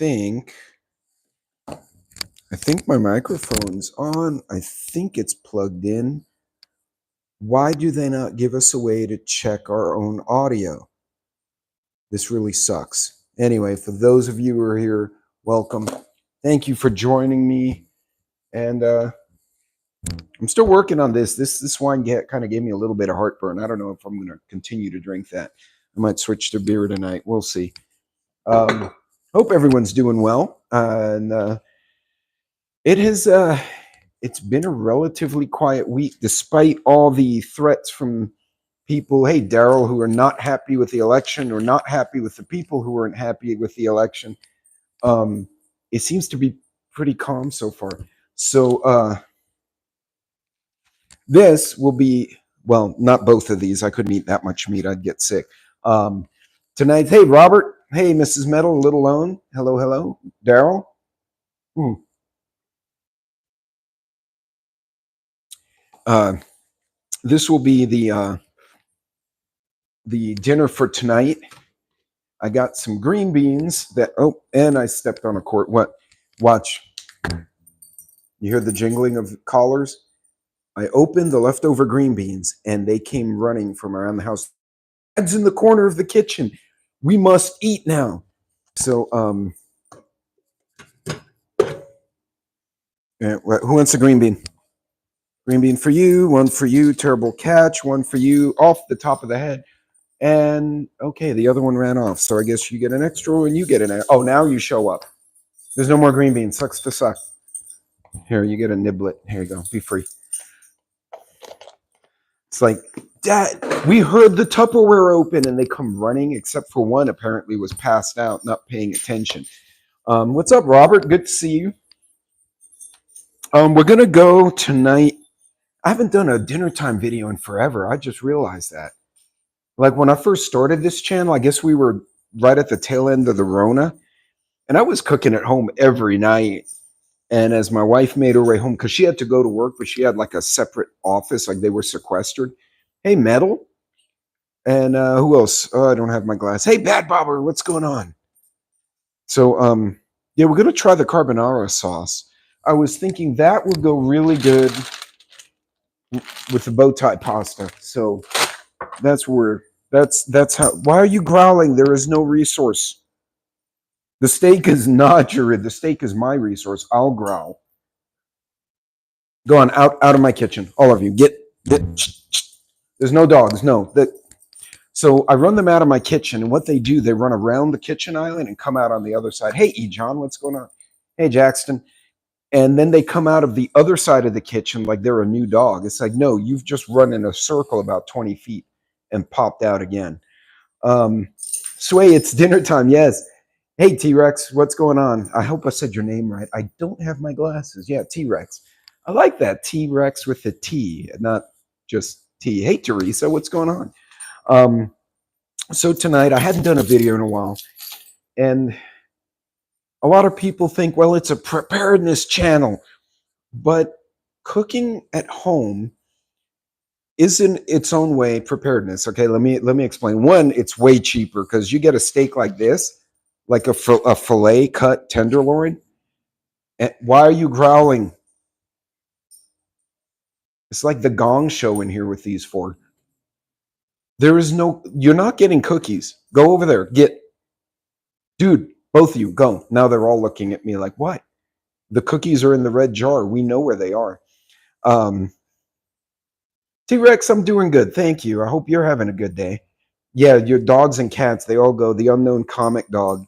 think my microphone's on. I think it's plugged in. Why do they not give us a way to check our own audio? This really sucks. Anyway, for those of you who are here, welcome. Thank you for joining me. And I'm still working on this. This wine kind of gave me a little bit of heartburn. I don't know if I'm going to continue to drink that. I might switch to beer tonight. We'll see. Hope everyone's doing well. And it's been a relatively quiet week, despite all the threats from people, hey, Daryl, who are not happy with the election or not happy with the people who weren't happy with the election. It seems to be pretty calm so far. So this will be, well, not both of these. I couldn't eat that much meat. I'd get sick. Tonight, hey, Robert. Hey, Mrs. Metal, Little Lone. Hello, hello. Daryl. This will be the dinner for tonight. I got some green beans that, and I stepped on a cord. What? Watch. You hear the jingling of collars? I opened the leftover green beans and they came running from around the house. Dad's in the corner of the kitchen. We must eat now. So, who wants a green bean? Green bean for you, one for you, terrible catch, one for you, off the top of the head. And okay, the other one ran off. So I guess you get an extra and you get an extra. Oh, now you show up. There's no more green beans. Sucks to suck. Here, you get a niblet. Here you go. Be free. It's like, Dad, we heard the Tupperware open and they come running, except for one apparently was passed out, not paying attention. What's up, Robert? Good to see you. We're going to go tonight. I haven't done a dinner time video in forever. I just realized that. Like when I first started this channel, I guess we were right at the tail end of the Rona. And I was cooking at home every night. And as my wife made her way home, because she had to go to work, but she had like a separate office, like they were sequestered. Hey, Metal. And who else? Oh, I don't have my glass. Hey, Bad Bobber, what's going on? So, yeah, we're going to try the carbonara sauce. I was thinking that would go really good with the bow tie pasta. So that's how. Why are you growling? There is no resource. The steak is not the steak is my resource. I'll growl. Go on, out of my kitchen. All of you. Get. There's no dogs. No. So I run them out of my kitchen, and what they do, they run around the kitchen island and come out on the other side. Hey, E. John, what's going on? Hey, Jackson. And then they come out of the other side of the kitchen like they're a new dog. It's like, no, you've just run in a circle about 20 feet and popped out again. Sway, it's dinner time. Yes. Hey, T-Rex, what's going on? I hope I said your name right. I don't have my glasses. Yeah, T-Rex. I like that. T-Rex with the T, not just T. Hey, Teresa, what's going on? So tonight, I hadn't done a video in a while. And a lot of people think, well, it's a preparedness channel. But cooking at home is in its own way preparedness. Okay, let me explain. One, it's way cheaper because you get a steak like this, like a filet cut tenderloin. And why are you growling? It's like the Gong Show in here with these four. You're not getting cookies. Go over there. Dude, both of you, go. Now they're all looking at me like, what? The cookies are in the red jar. We know where they are. T-Rex, I'm doing good. Thank you. I hope you're having a good day. Yeah, your dogs and cats, they all go. The unknown comic dog.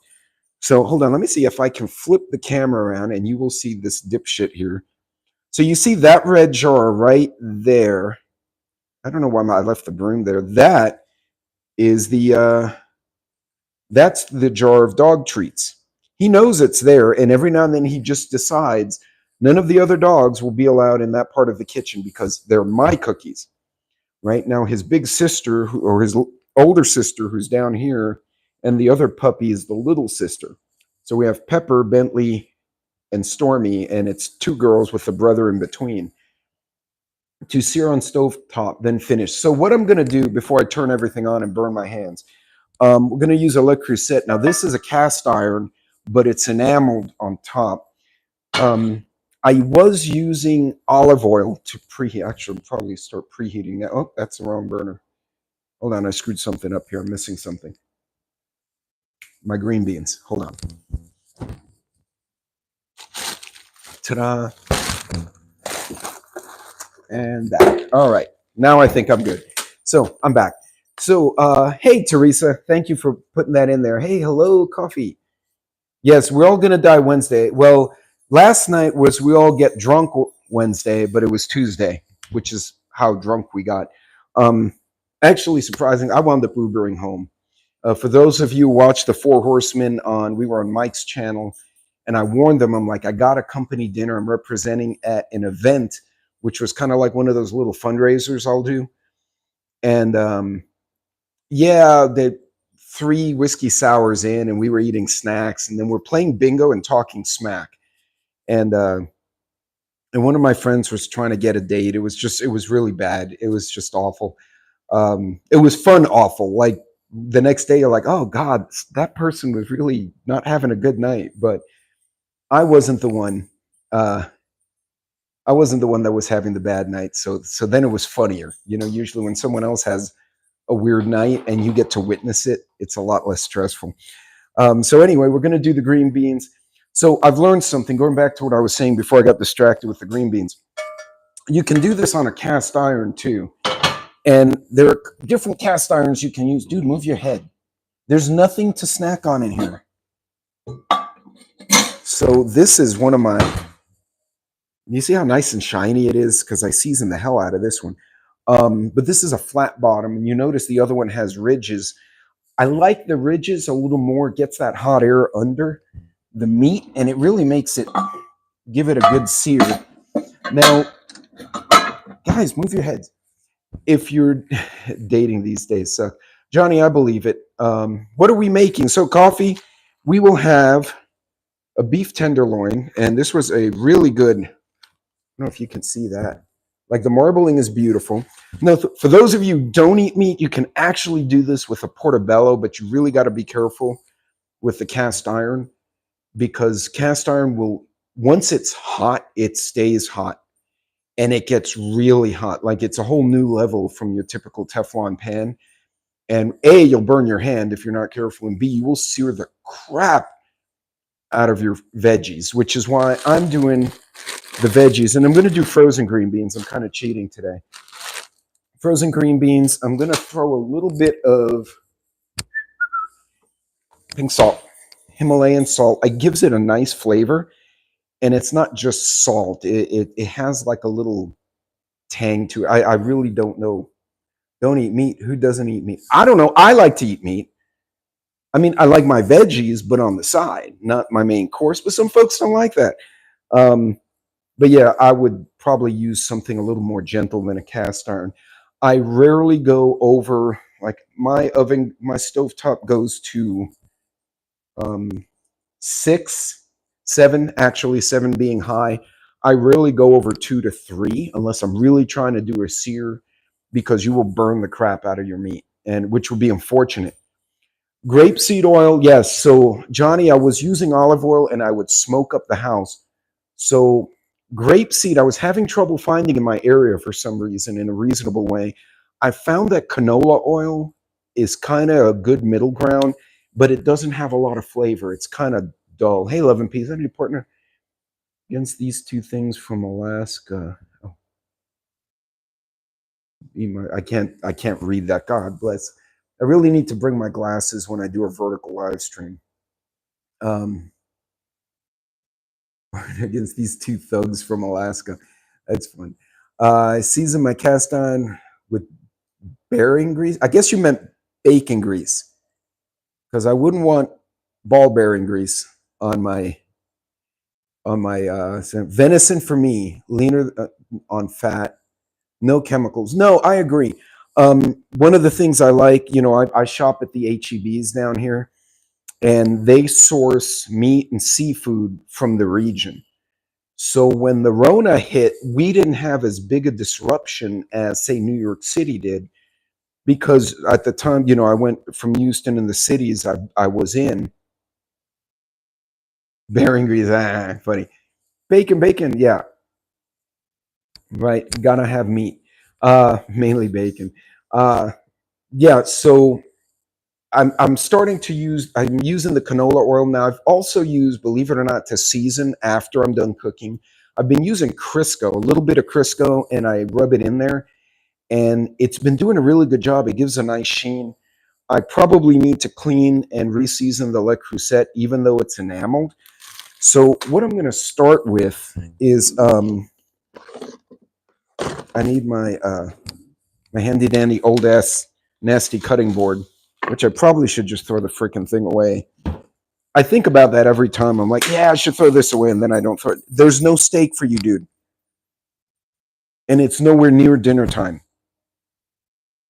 So hold on. Let me see if I can flip the camera around and you will see this dipshit here. So you see that red jar right there. I don't know why I left the broom there. That is that's the jar of dog treats. He knows it's there, and every now and then he just decides none of the other dogs will be allowed in that part of the kitchen because they're my cookies. Right now, his big sister or his older sister, who's down here, and the other puppy is the little sister. So we have Pepper, Bentley, and Stormy, and it's two girls with a brother in between. To sear on stovetop, then finish. So what I'm going to do before I turn everything on and burn my hands, we're going to use a Le Creuset. Now, this is a cast iron, but it's enameled on top. I was using olive oil to preheat. Actually, I'll probably start preheating that. Oh, that's the wrong burner. Hold on, I screwed something up here. I'm missing something. My green beans. Hold on. Ta-da. And that. All right. Now I think I'm good. So I'm back. So, hey, Teresa, thank you for putting that in there. Hey, hello, coffee. Yes, we're all going to die Wednesday. Well, last night was we all get drunk Wednesday, but it was Tuesday, which is how drunk we got. Um, Actually, surprising, I wound up Ubering home. For those of you who watched the Four Horsemen we were on Mike's channel, and I warned them, I'm like, I got a company dinner. I'm representing at an event, which was kind of like one of those little fundraisers I'll do. And yeah, the 3 whiskey sours in, and we were eating snacks, and then we're playing bingo and talking smack. And one of my friends was trying to get a date. It was really bad. It was just awful. It was fun, awful. Like the next day, you're like, oh God, that person was really not having a good night. But I wasn't the one. I wasn't the one that was having the bad night. So then it was funnier. You know, usually when someone else has a weird night and you get to witness it, it's a lot less stressful. So anyway, we're going to do the green beans. So I've learned something, going back to what I was saying before I got distracted with the green beans. You can do this on a cast iron too. And there are different cast irons you can use. Dude, move your head. There's nothing to snack on in here. So this is one of my, you see how nice and shiny it is? Because I seasoned the hell out of this one. But this is a flat bottom, and you notice the other one has ridges. I like the ridges a little more, gets that hot air under the meat, and it really makes it, give it a good sear. Now, guys, move your heads. If you're dating these days, so Johnny, I believe it. What are we making? So coffee, we will have a beef tenderloin, and this was a really good, I don't know if you can see that. Like the marbling is beautiful. Now, for those of you who don't eat meat, you can actually do this with a portobello, but you really got to be careful with the cast iron, because cast iron will, once it's hot, it stays hot. And it gets really hot. Like it's a whole new level from your typical Teflon pan. And A, you'll burn your hand if you're not careful. And B, you will sear the crap out of your veggies, which is why I'm doing the veggies. And I'm going to do frozen green beans. I'm kind of cheating today. Frozen green beans, I'm going to throw a little bit of pink salt, Himalayan salt. It gives it a nice flavor. And it's not just salt. It has like a little tang to it. I really don't know. Don't eat meat. Who doesn't eat meat? I don't know. I like to eat meat. I mean, I like my veggies, but on the side, not my main course. But some folks don't like that. But yeah, I would probably use something a little more gentle than a cast iron. I rarely go over, like my oven, my stovetop goes to 6, 7, actually 7 being high. I rarely go over 2 to 3 unless I'm really trying to do a sear, because you will burn the crap out of your meat, and which would be unfortunate. Grapeseed oil, yes. So Johnny, I was using olive oil and I would smoke up the house. So grapeseed, I was having trouble finding in my area for some reason in a reasonable way. I found that canola oil is kind of a good middle ground, but it doesn't have a lot of flavor. It's kind of dull. Hey, Love and Peace, I need a partner against these 2 things from Alaska. Oh, I can't read that. God bless. I really need to bring my glasses when I do a vertical live stream. Against these 2 thugs from Alaska. That's fun. I season my cast iron with bearing grease. I guess you meant bacon grease, because I wouldn't want ball bearing grease on my venison. For me, leaner on fat, no chemicals. No, I agree. One of the things I like, I shop at the HEBs down here, and they source meat and seafood from the region. So when the Rona hit, we didn't have as big a disruption as, say, New York City did, because at the time, I went from Houston and the cities I was in. Bearing grease, funny. Bacon, yeah, right. Gotta have meat. Mainly bacon. Uh, yeah. So I'm starting to use. I'm using the canola oil now. I've also used, believe it or not, to season after I'm done cooking. I've been using Crisco, a little bit of Crisco, and I rub it in there, and it's been doing a really good job. It gives a nice sheen. I probably need to clean and re-season the Le Creuset, even though it's enameled. So what I'm going to start with is I need my handy dandy old ass nasty cutting board, which I probably should just throw the freaking thing away. I think about that every time. I'm like, yeah, I should throw this away, and then I don't throw it. There's no steak for you, dude, and it's nowhere near dinner time.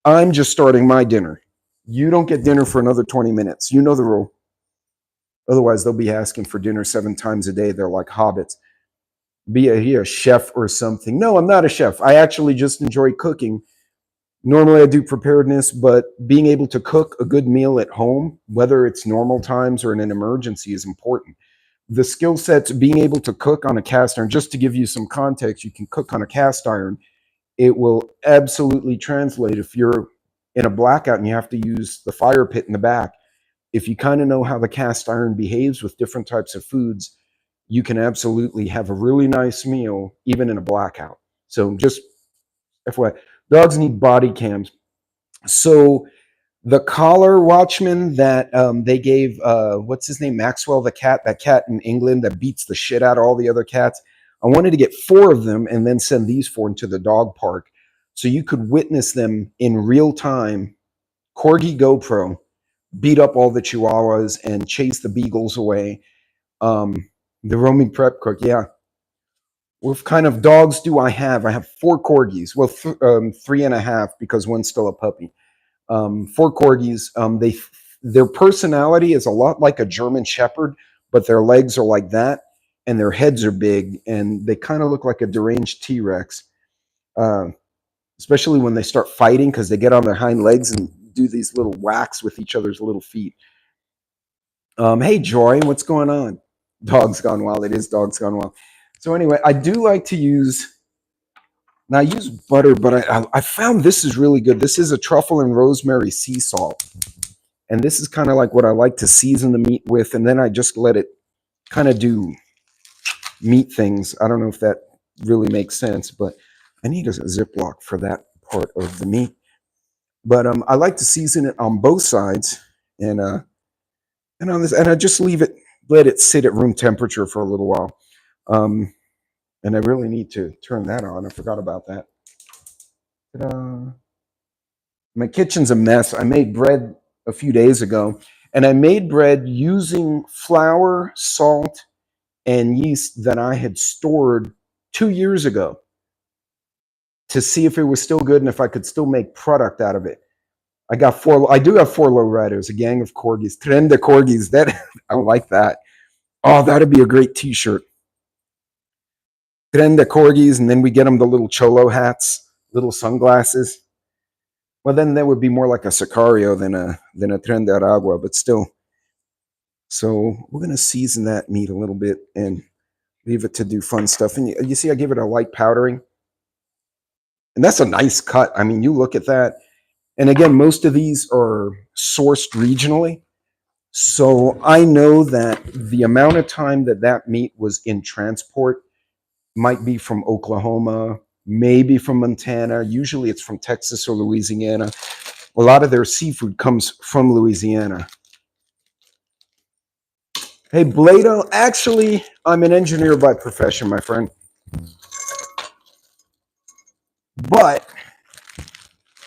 I'm just starting my dinner. You don't get dinner for another 20 minutes. You know the rule. Otherwise, they'll be asking for dinner 7 times a day. They're like hobbits. Be a chef or something. No, I'm not a chef. I actually just enjoy cooking. Normally, I do preparedness, but being able to cook a good meal at home, whether it's normal times or in an emergency, is important. The skill sets, being able to cook on a cast iron, just to give you some context, you can cook on a cast iron. It will absolutely translate if you're in a blackout and you have to use the fire pit in the back. If you kind of know how the cast iron behaves with different types of foods, you can absolutely have a really nice meal even in a blackout. So just FYI, dogs need body cams. So the collar watchman that they gave, what's his name, Maxwell, the cat, that cat in England that beats the shit out of all the other cats. I wanted to get 4 of them and then send these 4 into the dog park so you could witness them in real time. Corgi GoPro beat up all the chihuahuas and chase the beagles away. The roaming prep cook, yeah. What kind of dogs do I have? I have 4 corgis. Well, 3.5 because one's still a puppy. 4 corgis. Their personality is a lot like a German Shepherd, but their legs are like that, and their heads are big, and they kind of look like a deranged T-Rex. Uh, Especially when they start fighting because they get on their hind legs and do these little whacks with each other's little feet. Hey, Joy, what's going on? Dog's Gone Wild. It is Dog's Gone Wild. So anyway, I do like to use. Now I use butter, but I found this is really good. This is a truffle and rosemary sea salt, and this is kind of like what I like to season the meat with, and then I just let it kind of do meat things. I don't know if that really makes sense, but I need a Ziploc for that part of the meat. But I like to season it on both sides, and on this, and I just let it sit at room temperature for a little while. Um, and I really need to turn that on. I forgot about that. Ta-da. My kitchen's a mess. I made bread a few days ago, and I made bread using flour, salt, and yeast that I had stored 2 years ago to see if it was still good and if I could still make product out of it. I do have 4 lowriders, a gang of corgis, Tren de corgis. That I like that. Oh, that'd be a great T-shirt. Tren de corgis, and then we get them the little cholo hats, little sunglasses. Well, then that would be more like a Sicario than a Tren de Aragua, but still. So we're gonna season that meat a little bit and leave it to do fun stuff. And you see, I give it a light powdering, and that's a nice cut. I mean, you look at that, and again, most of these are sourced regionally. So I know that the amount of time that that meat was in transport might be from Oklahoma, maybe from Montana. Usually it's from Texas or Louisiana. A lot of their seafood comes from Louisiana. Hey, Blado, actually, I'm an engineer by profession, my friend. But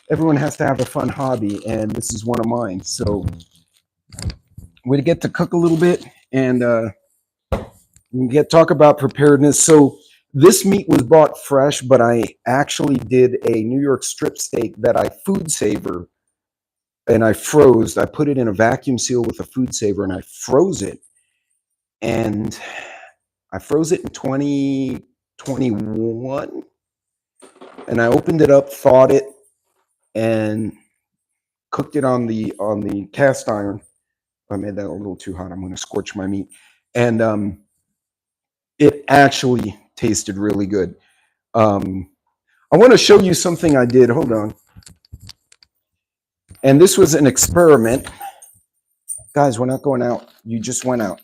everyone has to have a fun hobby, and this is one of mine. So we get to cook a little bit, and we get talk about preparedness. So this meat was bought fresh, but I actually did a New York strip steak that I food saver, and I froze. I put it in a vacuum seal with a food saver, and I froze it. And I froze it in 2021, and I opened it up, thawed it, and cooked it on the cast iron. I made that a little too hot. I'm going to scorch my meat. and it actually tasted really good. I want to show you something I did. Hold on. And this was an experiment. Guys, we're not going out. You just went out.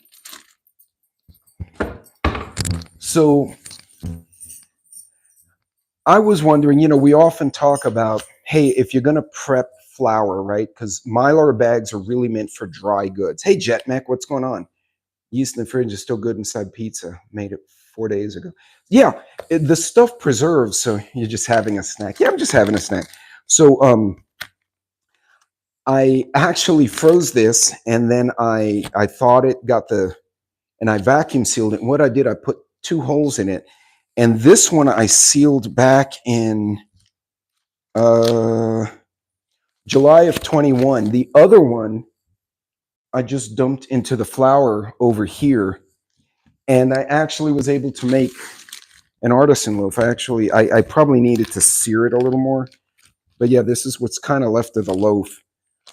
So I was wondering, we often talk about, hey, if you're going to prep flour, right? Because Mylar bags are really meant for dry goods. Hey, JetMech, what's going on? Yeast in the fridge is still good inside pizza. Made it 4 days ago. Yeah, the stuff preserves, so you're just having a snack. Yeah, I'm just having a snack. So I actually froze this, and then I thawed it, and I vacuum sealed it. And what I did, I put 2 holes in it, and this one I sealed back in July of 21. The other one I just dumped into the flour over here, and I actually was able to make an artisan loaf. I probably needed to sear it a little more, but yeah, this is what's kind of left of the loaf.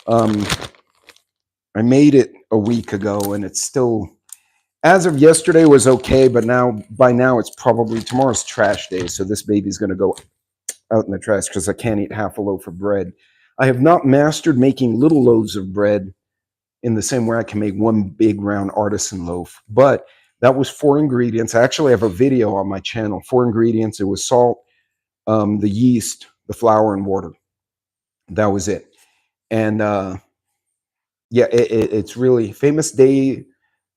I made it a week ago, and it's still, as of yesterday, was okay, but by now it's probably, tomorrow's trash day, so this baby's going to go out in the trash because I can't eat half a loaf of bread. I have not mastered making little loaves of bread in the same way I can make one big round artisan loaf, but that was 4 ingredients. I actually have a video on my channel. 4 ingredients. It was salt, the yeast, the flour, and water. That was it. And yeah, it's really famous day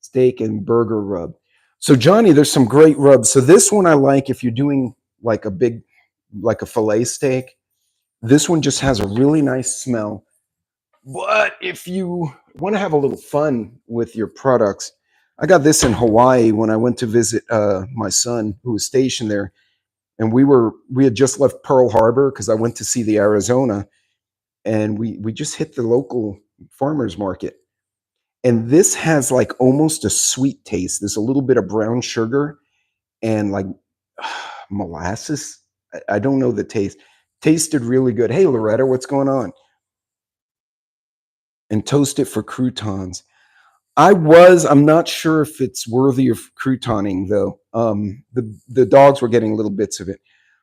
steak and burger rub. So Johnny, there's some great rubs. So this one I like if you're doing like a fillet steak. This one just has a really nice smell. But if you want to have a little fun with your products, I got this in Hawaii when I went to visit my son who was stationed there. And we had just left Pearl Harbor because I went to see the Arizona, and we just hit the local farmers market. And this has like almost a sweet taste. There's a little bit of brown sugar and like molasses. I don't know the taste. Tasted really good. Hey, Loretta, what's going on? And toast it for croutons. I'm not sure if it's worthy of croutoning though. The dogs were getting little bits of it.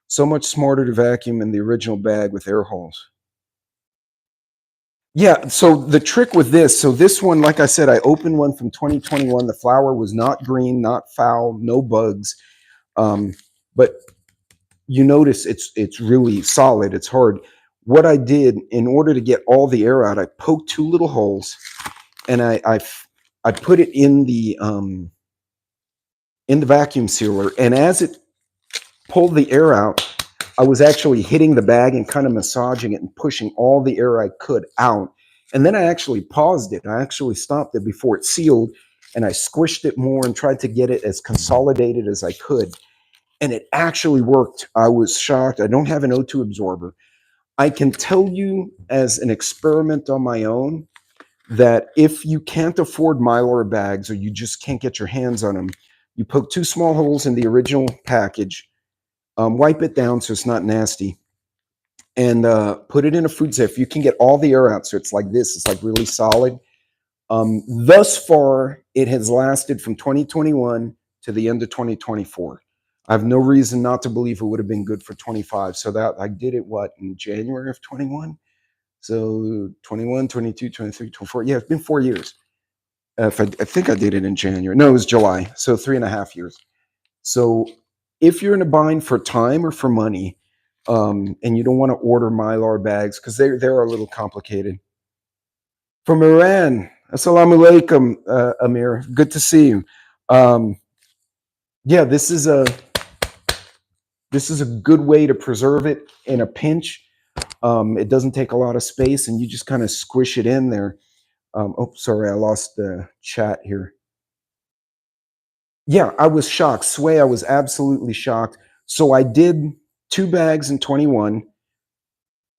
So much smarter to vacuum in the original bag with air holes. Yeah, so the trick with this, so this one, like I said, I opened one from 2021. The flour was not green, not foul, no bugs. But you notice it's really solid, it's hard. What I did in order to get all the air out, I poked 2 little holes, and I put it in the vacuum sealer, and as it pulled the air out, I was actually hitting the bag and kind of massaging it and pushing all the air I could out. And then I actually paused it. I actually stopped it before it sealed, and I squished it more and tried to get it as consolidated as I could. And it actually worked. I was shocked. I don't have an O2 absorber. I can tell you as an experiment on my own that if you can't afford Mylar bags or you just can't get your hands on them, you poke 2 small holes in the original package, wipe it down so it's not nasty, and put it in a food safe. You can get all the air out, so it's like this. It's like really solid. Thus far, it has lasted from 2021 to the end of 2024. I have no reason not to believe it would have been good for 25. So that I did it, in January of 21? So 21, 22, 23, 24. Yeah, it's been 4 years. I think I did it in January. No, it was July. So 3.5 years. So if you're in a bind for time or for money, and you don't want to order Mylar bags because they're a little complicated. From Iran, assalamu alaikum, Amir. Good to see you. Yeah, this is a good way to preserve it in a pinch. It doesn't take a lot of space, and you just kind of squish it in there. Oh, sorry, I lost the chat here. Yeah, I was shocked. Sway, I was absolutely shocked. So I did 2 bags in 21,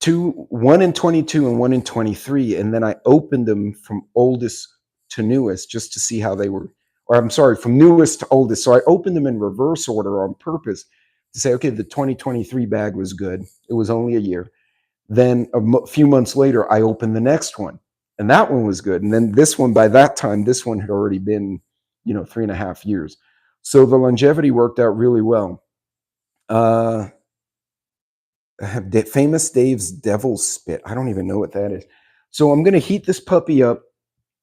1 in 22, and 1 in 23, and then I opened them from oldest to newest just to see how they were. Or I'm sorry, from newest to oldest. So I opened them in reverse order on purpose to say, okay, the 2023 bag was good. It was only a year. Then a few months later, I opened the next one, and that one was good. And then this one, by that time, this one had already been 3.5 years. So the longevity worked out really well. Famous Dave's Devil's Spit. I don't even know what that is. So I'm going to heat this puppy up,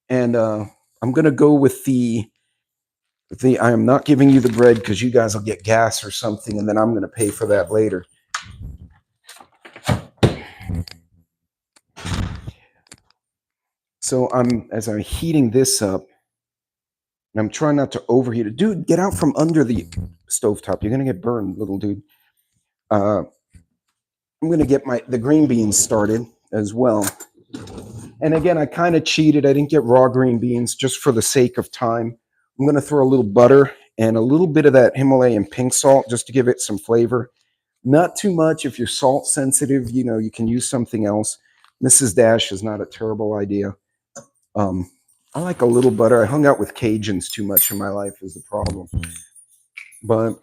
and I'm going to go with the I am not giving you the bread because you guys will get gas or something, and then I'm going to pay for that later. So as I'm heating this up, and I'm trying not to overheat it. Dude, get out from under the stovetop. You're going to get burned, little dude. I'm going to get the green beans started as well. And again, I kind of cheated. I didn't get raw green beans just for the sake of time. I'm going to throw a little butter and a little bit of that Himalayan pink salt just to give it some flavor. Not too much. If you're salt sensitive, you can use something else. Mrs. Dash is not a terrible idea. I like a little butter. I hung out with Cajuns too much in my life is the problem. But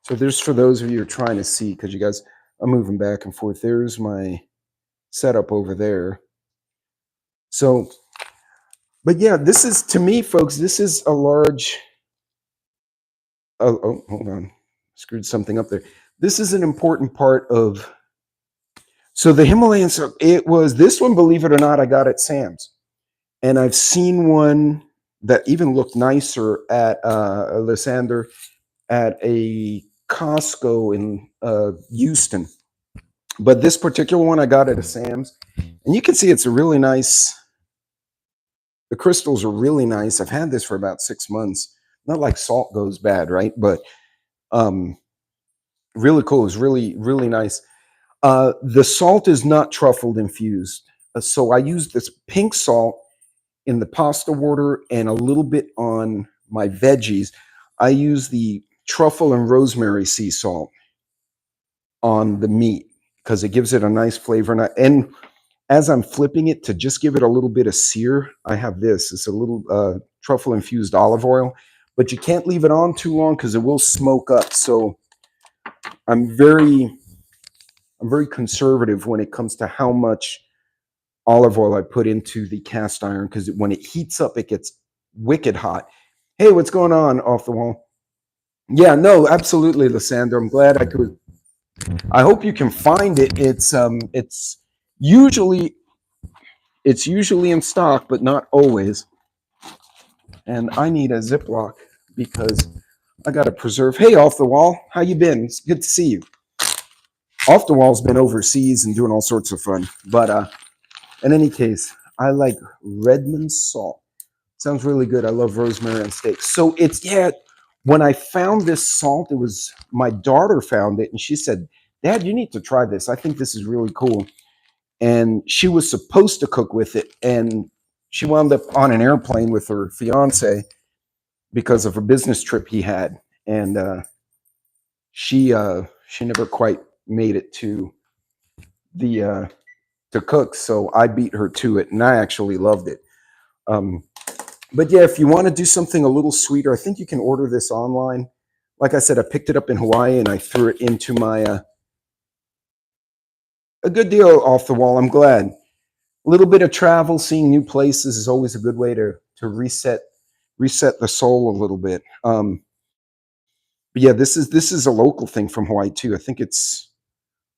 so there's, for those of you who are trying to see, because you guys, I'm moving back and forth. There's my setup over there. So, but yeah, this is, to me, folks, this is a large, oh, hold on. Screwed something up there. This is an important part of, so the Himalayan, so it was, this one, believe it or not, I got at Sam's. And I've seen one that even looked nicer at Lysander at a Costco in Houston. But this particular one I got at a Sam's. And you can see it's a really nice, the crystals are really nice. I've had this for about 6 months. Not like salt goes bad, right? But really cool. It's really, really nice. The salt is not truffle infused. So I use this pink salt in the pasta water and a little bit on my veggies. I use the truffle and rosemary sea salt on the meat because it gives it a nice flavor. And as I'm flipping it to just give it a little bit of sear, I have this. It's a little truffle infused olive oil, but you can't leave it on too long because it will smoke up. So I'm very conservative when it comes to how much olive oil I put into the cast iron, because when it heats up, it gets wicked hot. Hey, what's going on off the wall? Yeah, no, absolutely, Lysander. I'm glad I could. I hope you can find it. It's usually in stock, but not always. And I need a Ziploc because I got to preserve. Hey, Off the Wall, how you been? It's good to see you. Off the Wall's been overseas and doing all sorts of fun. But in any case, I like Redmond salt. Sounds really good. I love rosemary on steak. So it's, yeah, when I found this salt, it was my daughter found it and she said, Dad, you need to try this. I think this is really cool. And she was supposed to cook with it. And she wound up on an airplane with her fiance because of a business trip he had. And she never quite made it to the to cook. So I beat her to it and I actually loved it. But yeah, if you want to do something a little sweeter, I think you can order this online. Like I said, I picked it up in Hawaii and I threw it into my, a good deal Off the Wall. I'm glad. A little bit of travel, seeing new places is always a good way to reset the soul a little bit. But yeah, this is a local thing from Hawaii too. I think it's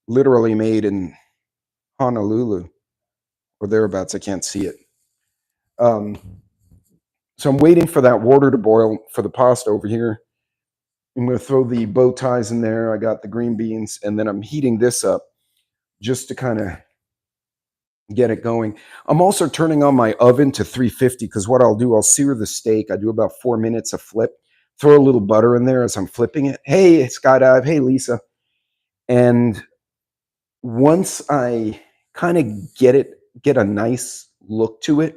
literally made in Honolulu or thereabouts. I can't see it. So I'm waiting for that water to boil for the pasta over here. I'm going to throw the bow ties in there. I got the green beans, and then I'm heating this up just to kind of get it going. I'm also turning on my oven to 350 because what I'll do, I'll sear the steak. I do about 4 minutes of flip, throw a little butter in there as I'm flipping it. Hey, Skydive. Hey, Lisa. And once I kind of get a nice look to it,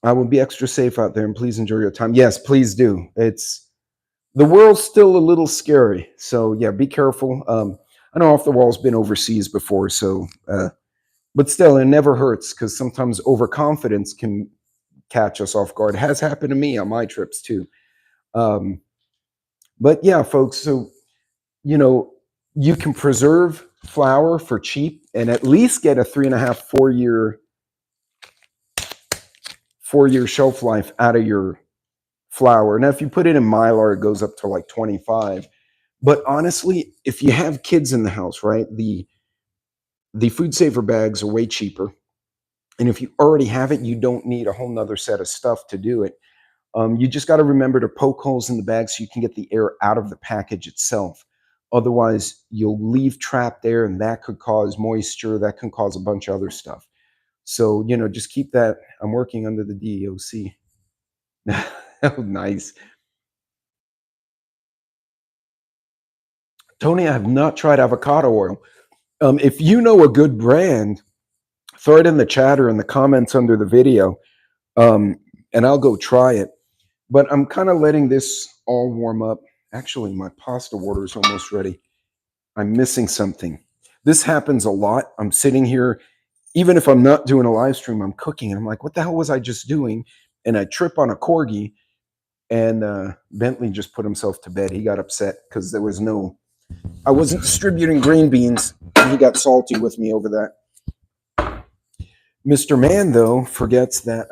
I will be extra safe out there, and please enjoy your time. Yes, please do. The world's still a little scary. So yeah, be careful. I know Off the Wall's been overseas before, so but still, it never hurts because sometimes overconfidence can catch us off guard. It has happened to me on my trips too. But yeah, folks, so you can preserve flour for cheap and at least get a 3.5, 4 year 4-year shelf life out of your flour. Now, if you put it in Mylar, it goes up to like 25. But honestly, if you have kids in the house, right, the food saver bags are way cheaper. And if you already have it, you don't need a whole nother set of stuff to do it. You just got to remember to poke holes in the bag so you can get the air out of the package itself. Otherwise, you'll leave trapped air, and that could cause moisture. That can cause a bunch of other stuff. So, just keep that. I'm working under the DEOC. Oh, nice. Tony, I have not tried avocado oil. If you know a good brand, throw it in the chat or in the comments under the video, and I'll go try it. But I'm kind of letting this all warm up. Actually, my pasta water is almost ready. I'm missing something. This happens a lot. I'm sitting here, even if I'm not doing a live stream, I'm cooking, and I'm like, what the hell was I just doing? And I trip on a corgi, and Bentley just put himself to bed. He got upset because I wasn't distributing green beans, and he got salty with me over that. Mr. Man, though, forgets that,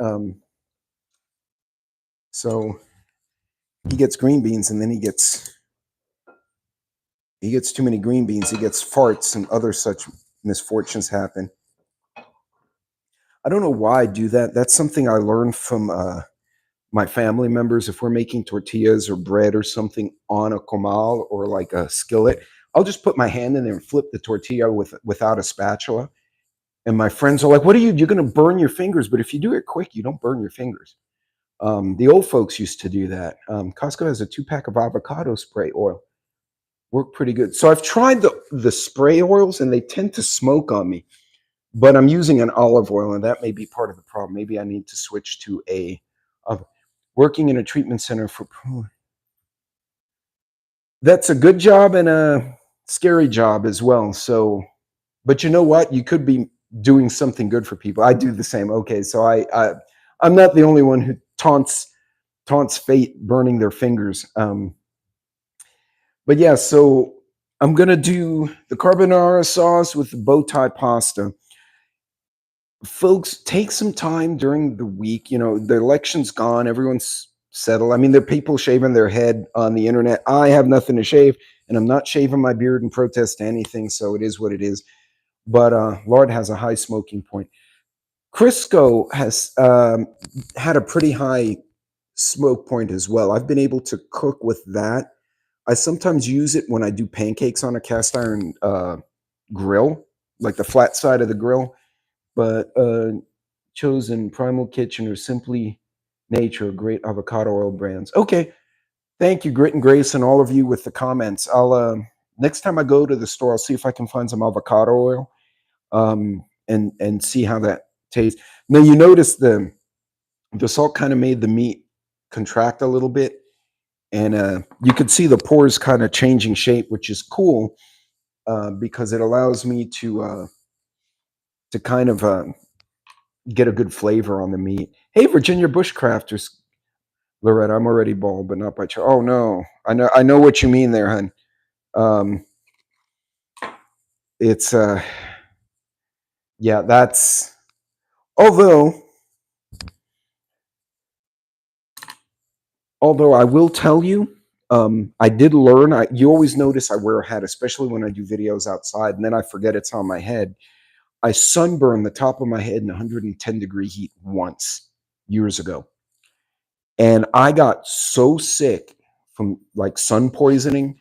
so he gets green beans, and then he gets too many green beans. He gets farts, and other such misfortunes happen. I don't know why I do that. That's something I learned from my family members. If we're making tortillas or bread or something on a comal or like a skillet, I'll just put my hand in there and flip the tortilla without a spatula. And my friends are like, what are you're going to burn your fingers. But if you do it quick, you don't burn your fingers. The old folks used to do that. Costco has a 2-pack of avocado spray oil. Work pretty good. So I've tried the spray oils, and they tend to smoke on me. But I'm using an olive oil, and that may be part of the problem. Maybe I need to switch to working in a treatment center for. That's a good job and a scary job as well. So, but you know what? You could be doing something good for people. I do the same. Okay, so I'm not the only one who taunts fate burning their fingers. But yeah, so I'm gonna do the carbonara sauce with the bow tie pasta. Folks, take some time during the week. The election's gone. Everyone's settled. I mean, there are people shaving their head on the internet. I have nothing to shave, and I'm not shaving my beard in protest to anything, so it is what it is. But Lord has a high smoking point. Crisco has had a pretty high smoke point as well. I've been able to cook with that. I sometimes use it when I do pancakes on a cast iron grill, like the flat side of the grill. But Chosen, Primal Kitchen, or Simply Nature, great avocado oil brands. Okay, thank you, Grit and Grace, and all of you with the comments. I'll next time I go to the store, I'll see if I can find some avocado oil, and see how that tastes. Now you notice the salt kind of made the meat contract a little bit, and you could see the pores kind of changing shape, which is cool because it allows me to kind of get a good flavor on the meat. Hey, Virginia Bushcrafters, Loretta, I'm already bald, but not by choice. Oh no, I know what you mean there, hun. It's yeah, that's although I will tell you, I did learn. You always notice I wear a hat, especially when I do videos outside, and then I forget it's on my head. I sunburned the top of my head in 110-degree heat once years ago. And I got so sick from like sun poisoning.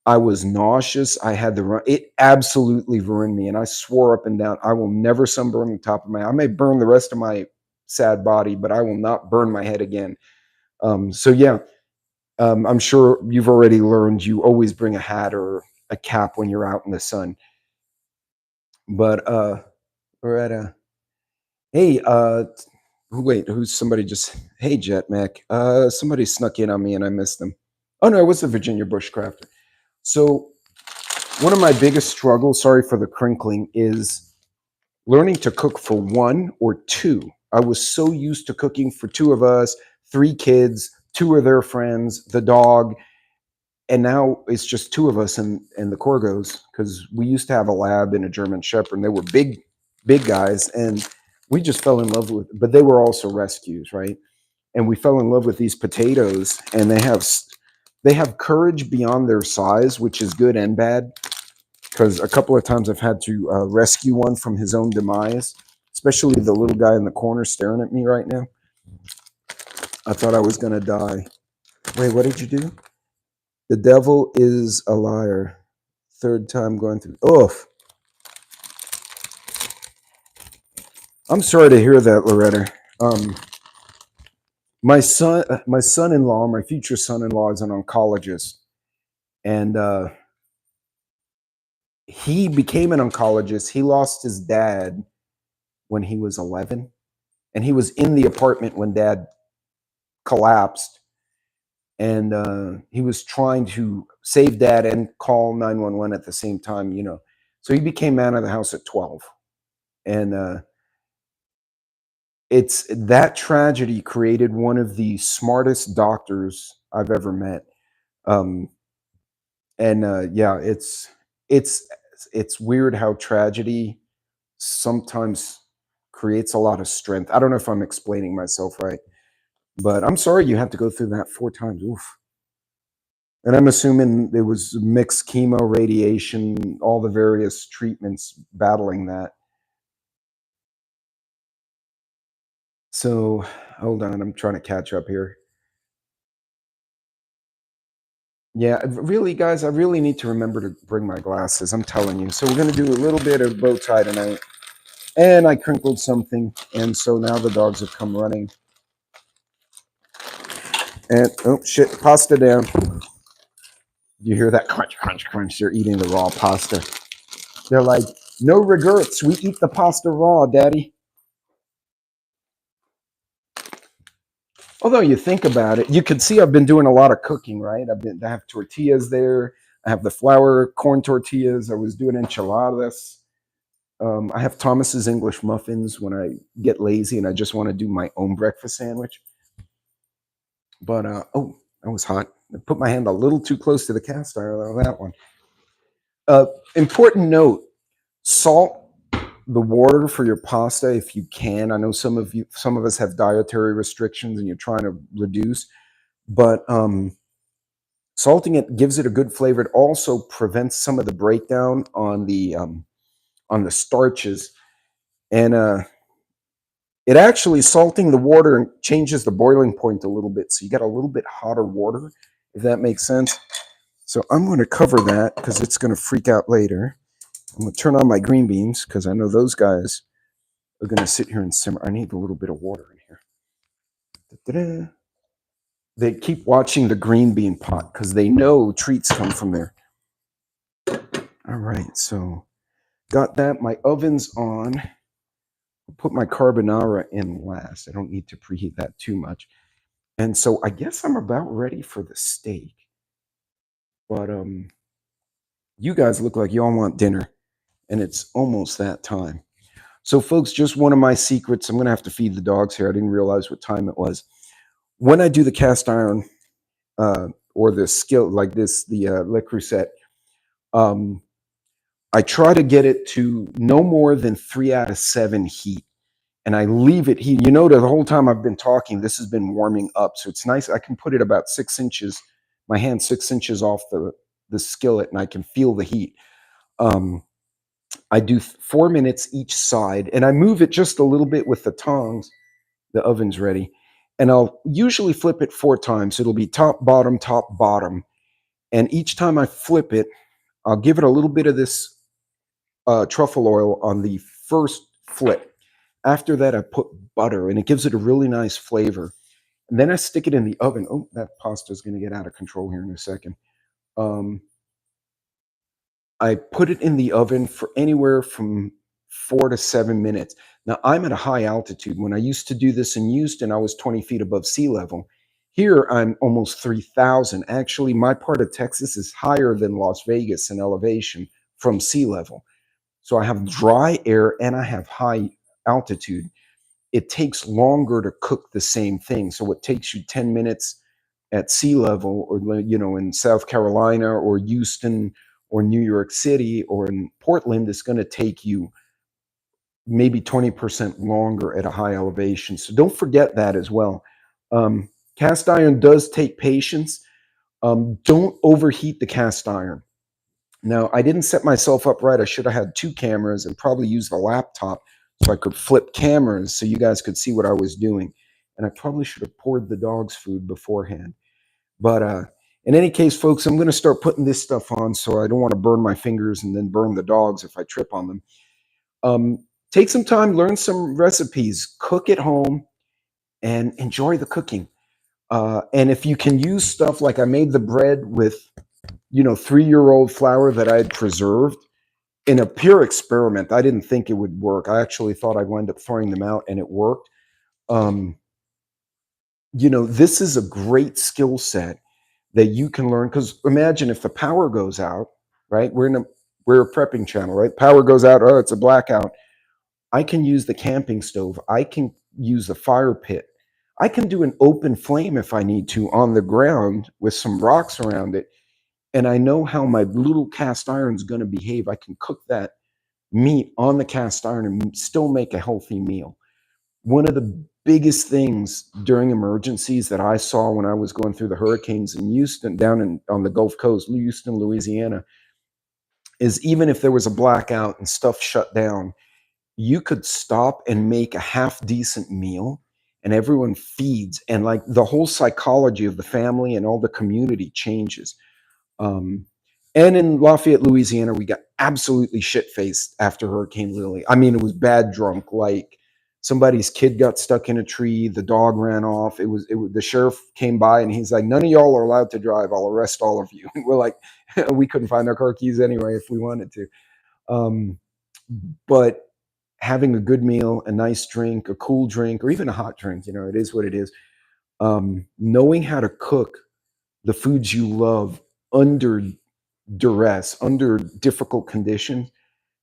I was nauseous. I had the run. It absolutely ruined me. And I swore up and down, I will never sunburn the top of my head. I may burn the rest of my sad body, but I will not burn my head again. So yeah, I'm sure you've already learned you always bring a hat or a cap when you're out in the sun. But we're at a hey, wait, who's somebody just hey Jet Mac. Somebody snuck in on me and I missed them. Oh no, it was the Virginia Bushcrafter. So one of my biggest struggles, sorry for the crinkling, is learning to cook for one or two. I was so used to cooking for two of us, 3 kids, 2 of their friends, the dog, and now it's just 2 of us and the corgos, because we used to have a lab and a German Shepherd, and they were big guys, and We just fell in love with, but they were also rescues, right? And we fell in love with these potatoes, and they have courage beyond their size, which is good and bad. Because a couple of times I've had to rescue one from his own demise, especially the little guy in the corner staring at me right now. I thought I was gonna die. Wait, what did you do? The devil is a liar. Third time going through. Oof. I'm sorry to hear that, Loretta. Um, my son-in-law, my future son-in-law, is an oncologist, and he became an oncologist. He lost his dad when he was 11, and he was in the apartment when dad collapsed, and he was trying to save dad and call 911 at the same time, you know. So he became man of the house at 12, and it's that tragedy created one of the smartest doctors I've ever met. Um, and yeah, it's it's weird how tragedy sometimes creates a lot of strength. I don't know if I'm explaining myself right, but I'm sorry you had to go through that 4 times. Oof. And I'm assuming it was mixed chemo, radiation, all the various treatments battling that. So hold on, I'm trying to catch up here. Yeah, really, guys, I really need to remember to bring my glasses. I'm telling you. So we're going to do a little bit of bow tie tonight. And I crinkled something. And so now the dogs have come running. And, oh, shit, pasta down. You hear that crunch, crunch, crunch? They're eating the raw pasta. They're like, no regrets. We eat the pasta raw, Daddy. Although you think about it, you can see I've been doing a lot of cooking, right? I have tortillas there. I have the flour corn tortillas. I was doing enchiladas. I have Thomas's English muffins when I get lazy and I just want to do my own breakfast sandwich. But oh, that was hot. I put my hand a little too close to the cast iron on that one. Important note: salt the water for your pasta if you can. I know some of us have dietary restrictions and you're trying to reduce, but salting it gives it a good flavor. It also prevents some of the breakdown on the starches, and it actually salting the water changes the boiling point a little bit, so you got a little bit hotter water, if that makes sense. So I'm going to cover that because it's going to freak out later. I'm going to turn on my green beans because I know those guys are going to sit here and simmer. I need a little bit of water in here. Da-da-da. They keep watching the green bean pot because they know treats come from there. All right, so got that. My oven's on. I'll put my carbonara in last. I don't need to preheat that too much. And so I guess I'm about ready for the steak. But you guys look like y'all want dinner, and it's almost that time. So, folks, just one of my secrets. I'm going to have to feed the dogs here. I didn't realize what time it was. When I do the cast iron or the skillet like this, the Le Creuset, I try to get it to no more than 3 out of 7 heat. And I leave it heat. You know, the whole time I've been talking, this has been warming up. So it's nice. I can put it about 6 inches, my hand 6 inches off the skillet, and I can feel the heat. I do 4 minutes each side, and I move it just a little bit with the tongs. The oven's ready. And I'll usually flip it 4 times. It'll be top, bottom. And each time I flip it, I'll give it a little bit of this truffle oil on the first flip. After that, I put butter, and it gives it a really nice flavor. And then I stick it in the oven. Oh, that pasta is going to get out of control here in a second. I put it in the oven for anywhere from 4 to 7 minutes. Now, I'm at a high altitude. When I used to do this in Houston, I was 20 feet above sea level. Here, I'm almost 3,000. Actually, my part of Texas is higher than Las Vegas in elevation from sea level. So I have dry air and I have high altitude. It takes longer to cook the same thing. So it takes you 10 minutes at sea level, or in South Carolina or Houston or New York City or in Portland, it's going to take you maybe 20% longer at a high elevation. So don't forget that as well. Cast iron does take patience. Don't overheat the cast iron. Now, I didn't set myself up right. I should have had two cameras and probably used the laptop so I could flip cameras so you guys could see what I was doing. And I probably should have poured the dog's food beforehand. But in any case, folks, I'm going to start putting this stuff on, so I don't want to burn my fingers and then burn the dogs if I trip on them. Take some time, learn some recipes, cook at home, and enjoy the cooking. And if you can use stuff like I made the bread with, 3-year-old flour that I had preserved in a pure experiment. I didn't think it would work. I actually thought I'd wind up throwing them out, and it worked. This is a great skill set that you can learn, because imagine if the power goes out, right? We're a prepping channel, right? Power goes out, oh, it's a blackout. I can use the camping stove. I can use the fire pit. I can do an open flame if I need to on the ground with some rocks around it. And I know how my little cast iron is going to behave. I can cook that meat on the cast iron and still make a healthy meal. One of the biggest things during emergencies that I saw when I was going through the hurricanes in Houston, on the Gulf Coast, Houston, Louisiana, is even if there was a blackout and stuff shut down, you could stop and make a half decent meal and everyone feeds, and like the whole psychology of the family and all the community changes. And in Lafayette, Louisiana, we got absolutely shit-faced after Hurricane Lily. I mean, it was bad drunk. Like somebody's kid got stuck in a tree. The dog ran off. It was the sheriff came by and he's like, none of y'all are allowed to drive. I'll arrest all of you. We're like, we couldn't find our car keys anyway if we wanted to. But having a good meal, a nice drink, a cool drink, or even a hot drink, it is what it is. Knowing how to cook the foods you love under duress, under difficult conditions,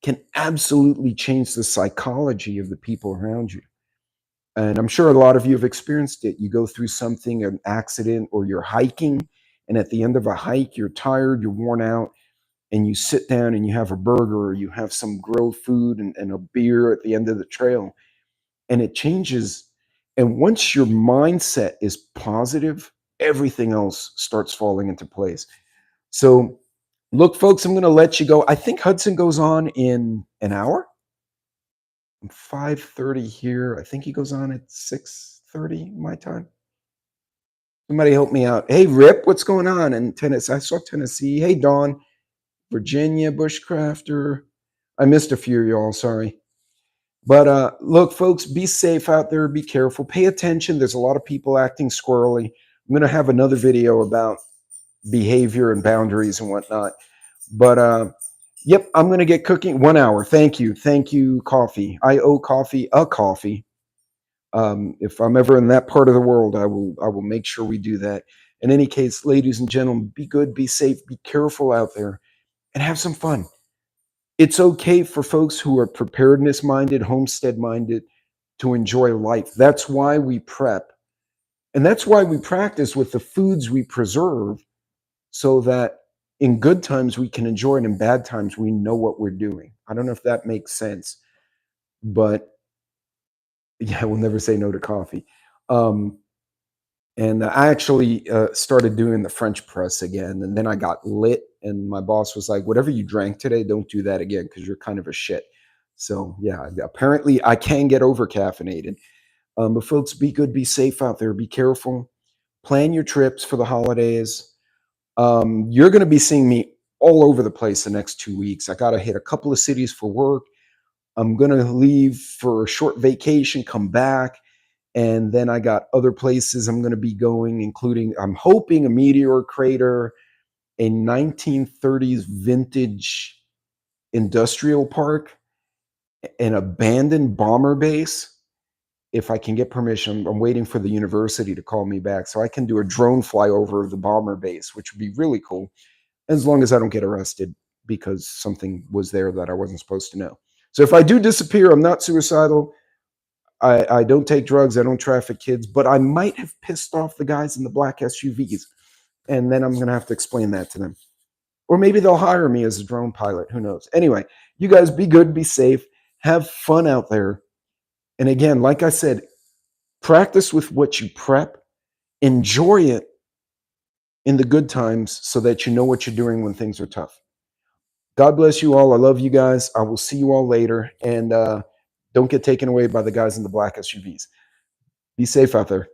can absolutely change the psychology of the people around you. And I'm sure a lot of you have experienced it. You go through something, an accident, or you're hiking, and at the end of a hike, you're tired, you're worn out, and you sit down and you have a burger or you have some grilled food and a beer at the end of the trail, and it changes. And once your mindset is positive, everything else starts falling into place. So look, folks, I'm going to let you go. I think Hudson goes on in an hour. 5:30 here. I think he goes on at 6:30 my time. Somebody help me out. Hey, Rip, what's going on in Tennessee? I saw Tennessee. Hey, Dawn, Virginia, Bushcrafter. I missed a few, y'all. Sorry. But look, folks, be safe out there. Be careful. Pay attention. There's a lot of people acting squirrely. I'm going to have another video about behavior and boundaries and whatnot. But yep, I'm going to get cooking. 1 hour. Thank you, coffee. I owe coffee a coffee. If I'm ever in that part of the world, I will make sure we do that. In any case, ladies and gentlemen, be good, be safe, be careful out there, and have some fun. It's okay for folks who are preparedness minded, homestead minded, to enjoy life. That's why we prep. And that's why we practice with the foods we preserve, so that in good times we can enjoy it, in bad times we know what we're doing. I don't know if that makes sense, but yeah, we'll never say no to coffee. And I actually started doing the French press again, and then I got lit, and my boss was like, "Whatever you drank today, don't do that again because you're kind of a shit." So yeah, apparently I can get over caffeinated. But folks, be good, be safe out there, be careful. Plan your trips for the holidays. You're going to be seeing me all over the place the next 2 weeks. I got to hit a couple of cities for work. I'm going to leave for a short vacation, come back. And then I got other places I'm going to be going, including, I'm hoping, a meteor crater, a 1930s vintage industrial park, an abandoned bomber base. If I can get permission, I'm waiting for the university to call me back so I can do a drone flyover of the bomber base, which would be really cool, as long as I don't get arrested because something was there that I wasn't supposed to know. So if I do disappear, I'm not suicidal. I don't take drugs. I don't traffic kids, but I might have pissed off the guys in the black SUVs. And then I'm going to have to explain that to them. Or maybe they'll hire me as a drone pilot. Who knows? Anyway, you guys be good, be safe. Have fun out there. And again, like I said, practice with what you prep, enjoy it in the good times so that you know what you're doing when things are tough. God bless you all. I love you guys. I will see you all later. And don't get taken away by the guys in the black SUVs. Be safe out there.